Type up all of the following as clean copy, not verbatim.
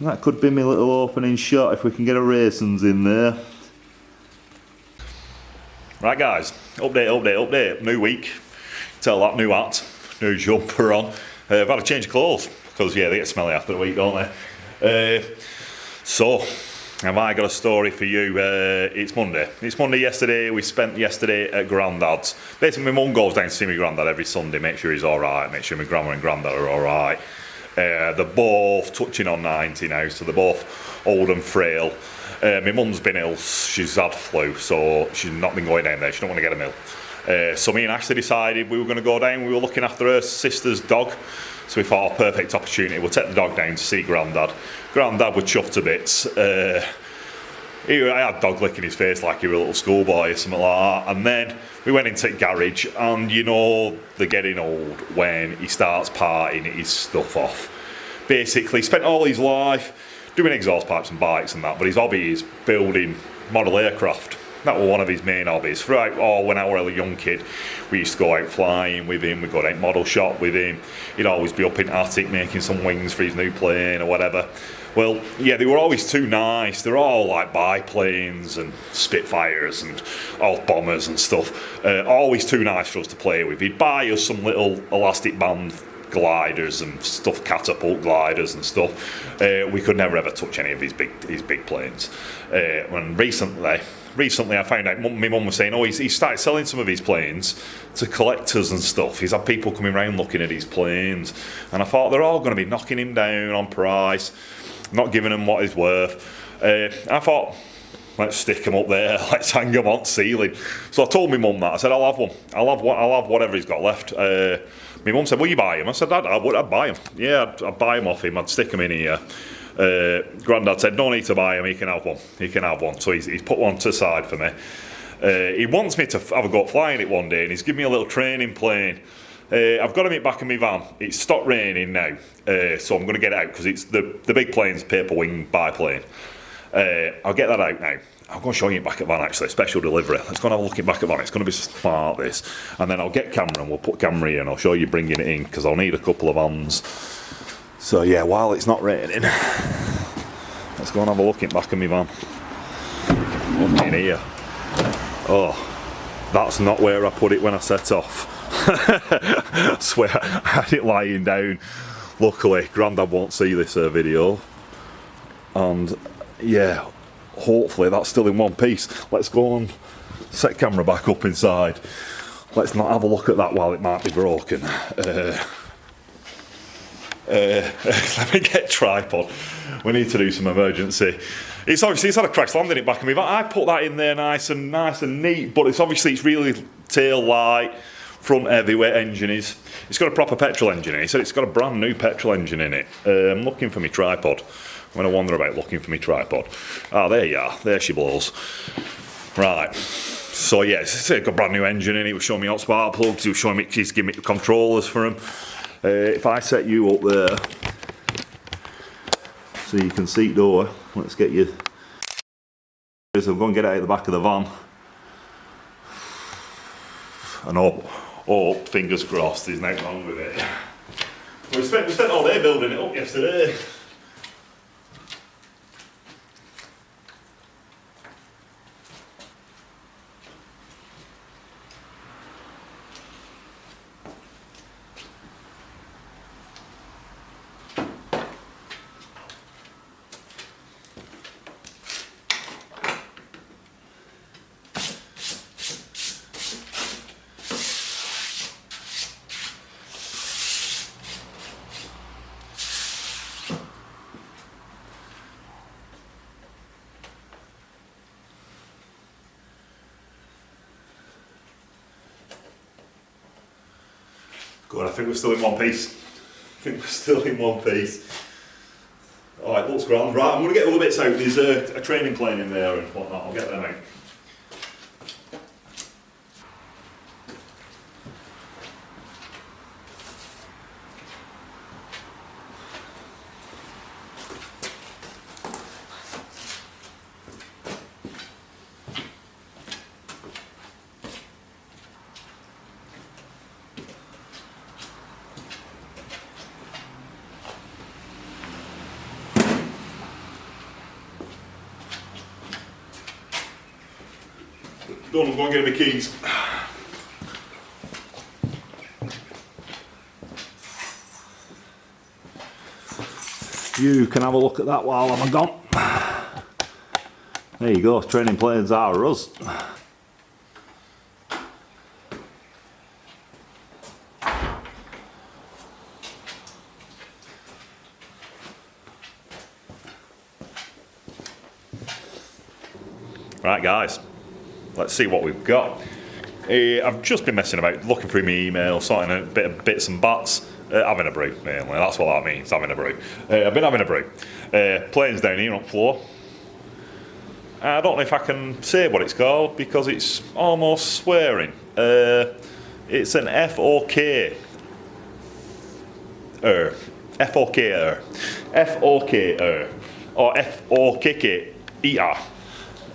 That could be my little opening shot if we can get a raisins in there. Right guys, update. New week. Tell that, new hat, new jumper on. I've had a change of clothes because yeah, they get smelly after a week, don't they? So, have I got a story for you? It's Monday. It's Monday yesterday. We spent yesterday at Grandad's. Basically, my mum goes down to see my granddad every Sunday, make sure he's alright, make sure my grandma and granddad are alright. They're both touching on 90 now, so they're both old and frail. My mum's been ill, she's had flu, so she's not been going down there, she don't want to get him ill. So me and Ashley decided we were going to go down, we were looking after her sister's dog, so we thought, perfect opportunity, we'll take the dog down to see Grandad. Grandad was chuffed to bits. I had dog licking his face like he was a little schoolboy or something like that, and then we went into the garage, and you know they're getting old when he starts parting his stuff off. Basically, spent all his life doing exhaust pipes and bikes and that, but his hobby is building model aircraft. That was one of his main hobbies. When I was a young kid, we used to go out flying with him, we'd go down model shop with him, he'd always be up in the attic making some wings for his new plane or whatever. Well, yeah, they were always too nice. They're all like biplanes and Spitfires and all bombers and stuff. Always too nice for us to play with. He'd buy us some little elastic band gliders and stuff, catapult gliders and stuff. We could never ever touch any of his big planes. And recently I found out, my mum was saying, he started selling some of his planes to collectors and stuff. He's had people coming around looking at his planes, and I thought they're all going to be knocking him down on price, not giving him what he's worth. I thought, let's stick him up there, let's hang him on the ceiling. So I told my mum that. I said, I'll have one. I'll have whatever he's got left. My mum said, will you buy him? I said, I'd buy him. Yeah, I'd buy him off him. I'd stick him in here. Grandad said, no need to buy him, he can have one. He can have one. So he's put one to the side for me. He wants me to have a go flying it one day, and he's given me a little training plane. I've got him back in my van. It's stopped raining now, so I'm going to get it out because it's the big plane's paper wing biplane. I'll get that out now. I'm going to show you it back at van actually, special delivery. Let's go and have a look at back at van. It's going to be smart this. And then I'll get camera and we'll put camera in. I'll show you bringing it in because I'll need a couple of vans. So yeah, while it's not raining, let's go and have a look at back of my van. Look in here. Oh, that's not where I put it when I set off. I swear I had it lying down. Luckily Grandad won't see this video, and yeah, hopefully that's still in one piece. Let's go and set camera back up inside. Let's not have a look at that while it might be broken. Let me get tripod. We need to do some emergency. It's had a crash landing it back of me. I put that in there nice and neat, but it's really tail light, front heavyweight engine is. It's got a proper petrol engine in it. He said it's got a brand new petrol engine in it. I'm looking for my tripod. I'm going to wander about looking for my tripod. Ah, there you are. There she blows. Right. So yeah, it's got a brand new engine in it. He was showing me hot spark plugs. He was showing me, he's giving me the controllers for them. If I set you up there, so you can seat door, let's get you. So I'm going to get it out of the back of the van. And fingers crossed, there's nothing wrong with it. We spent all day building it up yesterday. Good, I think we're still in one piece. Alright, looks grand. Right, I'm going to get all the bits out. There's a training plane in there and whatnot. I'll get them out. Go on, I'm going to get my keys. You can have a look at that while I'm gone. There you go, training planes are us. Right guys, let's see what we've got. I've just been messing about, looking through my email, sorting out a bit of bits and bats, having a brew mainly, that's what that means, having a brew. I've been having a brew. Plane's down here on floor. I don't know if I can say what it's called because it's almost swearing. It's an F-O-K. F-O-K-er. Or F-O-K-K-E-R.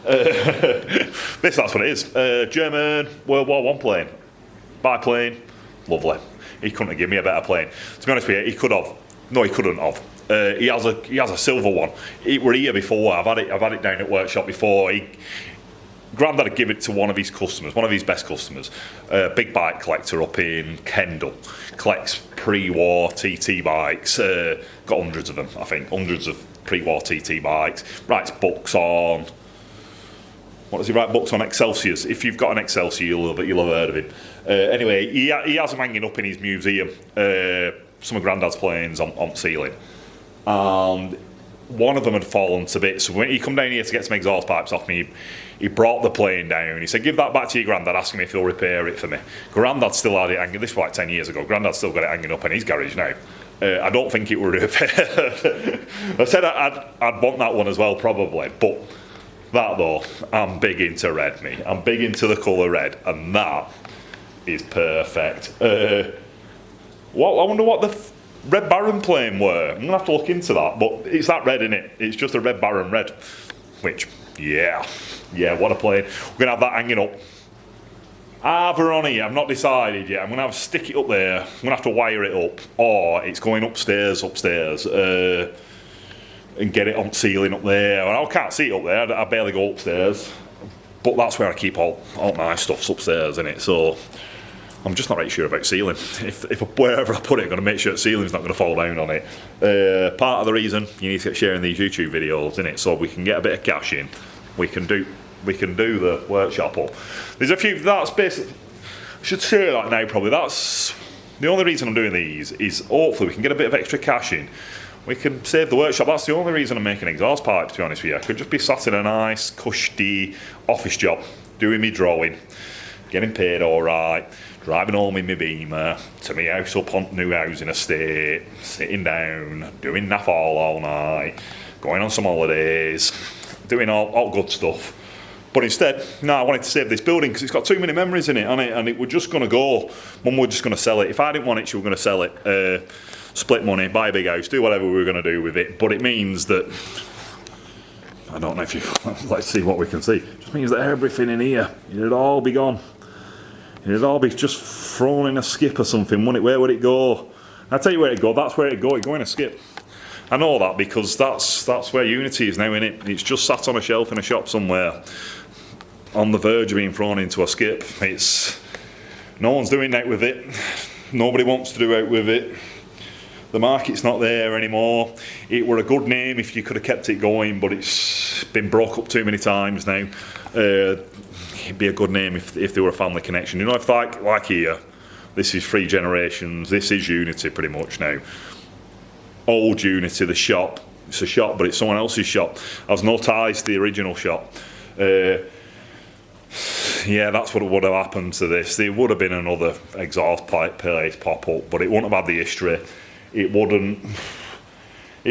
That's what it is. German World War I plane. Biplane. Lovely. He couldn't have given me a better plane. To be honest with you, he could have. No, he couldn't have. He has a silver one. It were here before. I've had it down at workshop before. Grandad had given it to one of his customers, one of his best customers, big bike collector up in Kendal. Collects pre-war TT bikes. Got hundreds of them, I think. Hundreds of pre-war TT bikes. Writes books on. What does he write books on? Excelsiors. If you've got an Excelsior, you'll have heard of him. Anyway, he has them hanging up in his museum. Some of Grandad's planes on ceiling. And one of them had fallen to bits. So when he come down here to get some exhaust pipes off me, he brought the plane down. He said, give that back to your Grandad, ask him if he'll repair it for me. Grandad still had it hanging, this was like 10 years ago, Grandad still got it hanging up in his garage now. I don't think it would repair. I said I'd want that one as well, probably, but that though, I'm big into red, me. I'm big into the colour red, and that is perfect. I wonder what the Red Baron plane were. I'm going to have to look into that, but it's that red, innit? It's just a Red Baron red, which, yeah, what a plane. We're going to have that hanging up. Either on here, I've not decided yet. I'm going to have to stick it up there. I'm going to have to wire it up, or it's going upstairs, and get it on ceiling up there. I can't see it up there. I barely go upstairs, but that's where I keep all my stuff's upstairs, innit? So I'm just not really sure about ceiling. If wherever I put it, I'm going to make sure the ceiling's not going to fall down on it. Part of the reason you need to get sharing these YouTube videos, innit? So we can get a bit of cash in. We can do the workshop up. There's a few. That's basically. I should say that now. Probably that's the only reason I'm doing these is hopefully we can get a bit of extra cash in. We can save the workshop. That's the only reason I'm making exhaust pipes, to be honest with you. I could just be sat in a nice, cushy office job, doing me drawing, getting paid all right, driving home in my Beamer to my house up on new housing estate, sitting down, doing naff all night, going on some holidays, doing all good stuff. But instead, no, I wanted to save this building because it's got too many memories in it, and it was just going to go. Mum was just going to sell it. If I didn't want it, she was going to sell it. Split money, buy a big house, do whatever we were going to do with it. But it means that, I don't know if you, let's see what we can see. It just means that everything in here, it'd all be gone. It'd all be just thrown in a skip or something, wouldn't it? Where would it go? I'll tell you where it'd go, that's where it'd go, it'd go in a skip. I know that because that's where Unity is now, innit? It's just sat on a shelf in a shop somewhere, on the verge of being thrown into a skip. No one's doing that with it. Nobody wants to do out with it. The market's not there anymore. It were a good name if you could have kept it going, but it's been broke up too many times now. It'd be a good name if there were a family connection. You know, if like here, this is 3 generations, this is Unity pretty much now. Old Unity, the shop. It's a shop, but it's someone else's shop. Has no ties to the original shop. Yeah, that's what would have happened to this. There would have been another exhaust pipe place pop up, but it wouldn't have had the history. It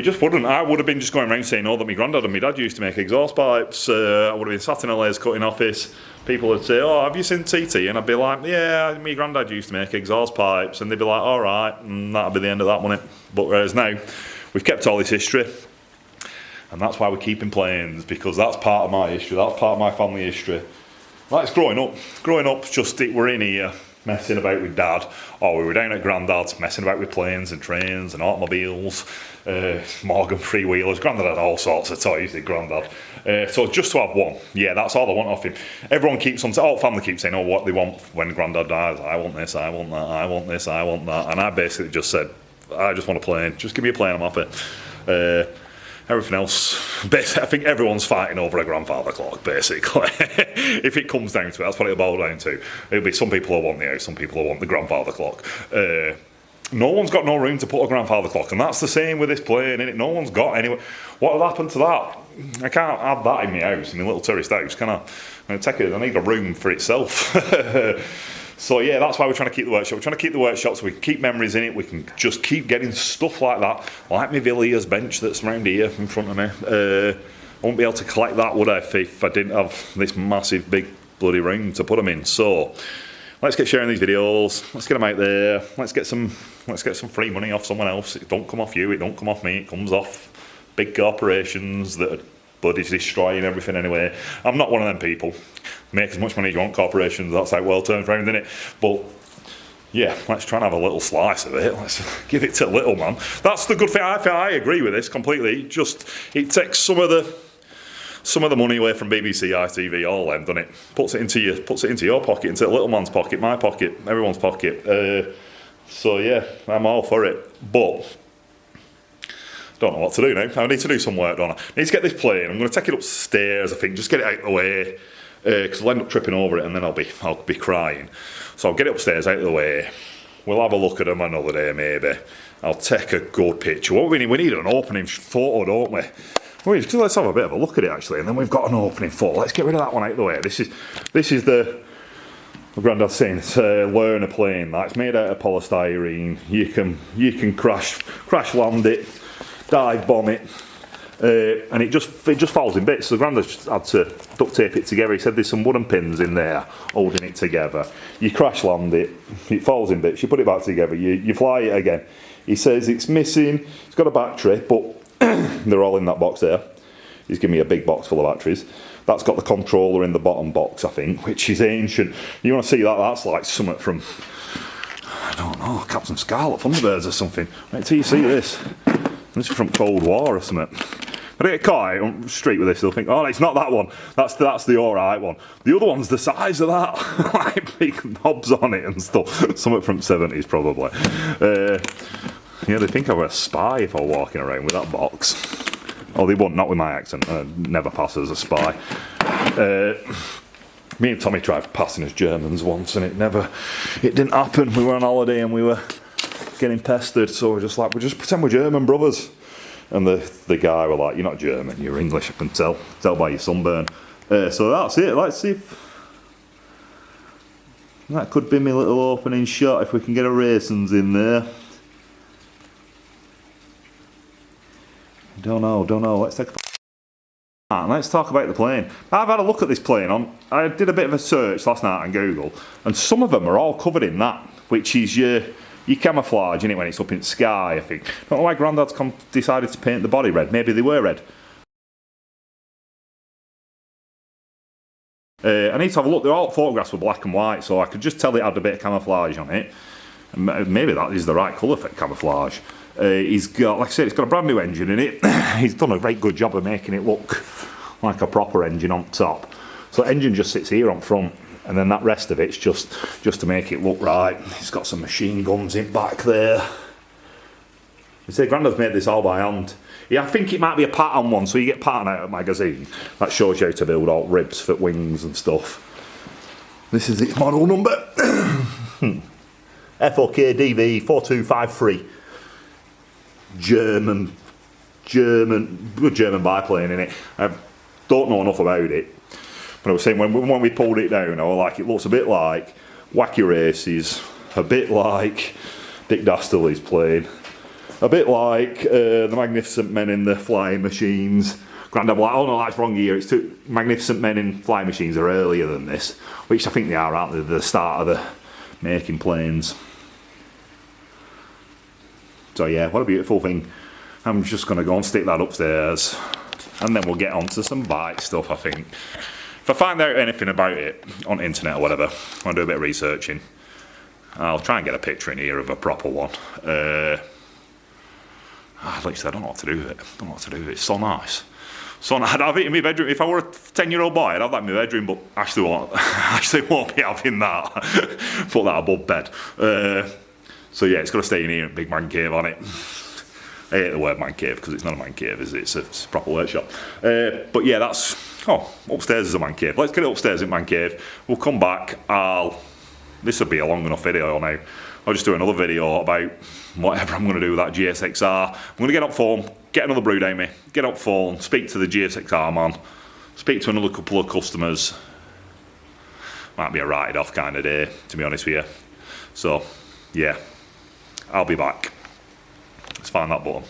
just wouldn't. I would have been just going around saying, oh, that my granddad and my dad used to make exhaust pipes. I would have been sat in a lathe cutting office. People would say, oh, have you seen TT? And I'd be like, yeah, my granddad used to make exhaust pipes. And they'd be like, all right, and that'd be the end of that, wouldn't it? But whereas now, we've kept all this history. And that's why we're keeping planes, because that's part of my history. That's part of my family history. Like, it's growing up. Just we're in here. messing about with Dad, or we were down at Grandad's messing about with planes and trains and automobiles, Morgan freewheelers. Grandad had all sorts of toys, did Grandad. So just to have one, yeah, that's all I want off him. Everyone keeps on, all family keeps saying, oh, what they want when Grandad dies. I want this, I want that, I want this, I want that. And I basically just said, I just want a plane. Just give me a plane, I'm happy. Everything else, basically, I think everyone's fighting over a grandfather clock, basically. If it comes down to it, that's what it'll boil down to. It'll be some people who want the house, some people who want the grandfather clock. No one's got no room to put a grandfather clock, and that's the same with this plane, innit? No one's got anywhere. What will happen to that? I can't have that in my house, in my little tourist house, can I? I need a room for itself. So yeah, that's why we're trying to keep the workshop. We're trying to keep the workshop so we can keep memories in it. We can just keep getting stuff like that, like my Villiers bench that's around here in front of me. I wouldn't be able to collect that, would I, if I didn't have this massive, big bloody room to put them in. So let's get sharing these videos. Let's get them out there. Let's get some free money off someone else. It don't come off you. It don't come off me. It comes off big corporations that are bloody destroying everything anyway. I'm not one of them people. Make as much money as you want, corporations, that's like well turned around, isn't it? But yeah, let's try and have a little slice of it. Let's give it to little man. That's the good thing. I agree with this completely. Just it takes some of the money away from BBC, ITV, all them, doesn't it? Puts it into your pocket, into the little man's pocket, my pocket, everyone's pocket. So yeah, I'm all for it. But don't know what to do now. I need to do some work, don't I? Need to get this plane. I'm going to take it upstairs, I think, just get it out of the way, because I'll end up tripping over it and then I'll be crying. So I'll get it upstairs, out of the way. We'll have a look at them another day, maybe. I'll take a good picture. What we need an opening photo, don't we? Let's have a bit of a look at it, actually, and then we've got an opening photo. Let's get rid of that one out of the way. This is the Grandad's saying, it's learn a plane. That's made out of polystyrene. You can crash land it, dive bomb it, and it just falls in bits. So Grandad just had to duct tape it together. He said there's some wooden pins in there holding it together. You crash land it, it falls in bits. You put it back together. You fly it again. He says it's missing. It's got a battery, but they're all in that box there. He's given me a big box full of batteries. That's got the controller in the bottom box, I think, which is ancient. You want to see that? That's like something from, I don't know, Captain Scarlet, Thunderbirds or something. Wait till you see this. This is from Cold War or something. If I get caught out straight with this, they'll think, oh, it's not that one. That's the alright one. The other one's the size of that. Like big knobs on it and stuff. Something from the 70s, probably. Yeah, they think I'm a spy if I'm walking around with that box. Oh, they won't, not with my accent. Never pass as a spy. Me and Tommy tried passing as Germans once and it didn't happen. We were on holiday and we were getting pestered, so we're just pretend we're German brothers. And the guy were like, you're not German, you're English, I can tell by your sunburn. So that's it. Let's see if that could be my little opening shot, if we can get a raisins in there. Don't know. Let's talk about the plane. I've had a look at this plane. I did a bit of a search last night on Google, and some of them are all covered in that, which is your camouflage, innit, when it's up in the sky, I think. I don't know why Grandad's decided to paint the body red. Maybe they were red. I need to have a look. All photographs were black and white, so I could just tell it had a bit of camouflage on it. Maybe that is the right colour for camouflage. He's got, like I said, it's got a brand new engine in it. He's done a very good job of making it look like a proper engine on top. So the engine just sits here on front, and then that rest of it's just to make it look right. He's got some machine guns in back there. You say Grandad's made this all by hand. Yeah, I think it might be a pattern one, so you get pattern out of a magazine. That shows you how to build all ribs for wings and stuff. This is its model number. Fokker DVii 4253. Good German biplane in it. I don't know enough about it, but I was saying when we pulled it down, I was like, it looks a bit like Wacky Races, a bit like Dick Dastardly's plane, a bit like the Magnificent Men in the Flying Machines. Grandad was like, oh no, that's wrong year. It's too Magnificent Men in Flying Machines are earlier than this, which I think they are, aren't they? The start of the making planes. So yeah, what a beautiful thing. I'm just going to go and stick that upstairs, and then we'll get on to some bike stuff, I think. If I find out anything about it on the internet or whatever, I'll do a bit of researching. I'll try and get a picture in here of a proper one. Like I said, I don't know what to do with it. It's so nice. So I'd have it in my bedroom. If I were a 10-year-old boy, I'd have that in my bedroom, but Ashley won't be having that. Put that above bed. So yeah, it's got to stay in here, big man cave on it. I hate the word man cave because it's not a man cave, is it? It's a proper workshop. But yeah, that's, upstairs is a man cave. Let's get it upstairs in man cave. We'll come back. This will be a long enough video now. I'll just do another video about whatever I'm going to do with that GSXR. I'm going to get up phone, get another brew down me, get up phone, speak to the GSXR man, speak to another couple of customers. Might be a write it off kind of day, to be honest with you. So, yeah, I'll be back. Let's find that button.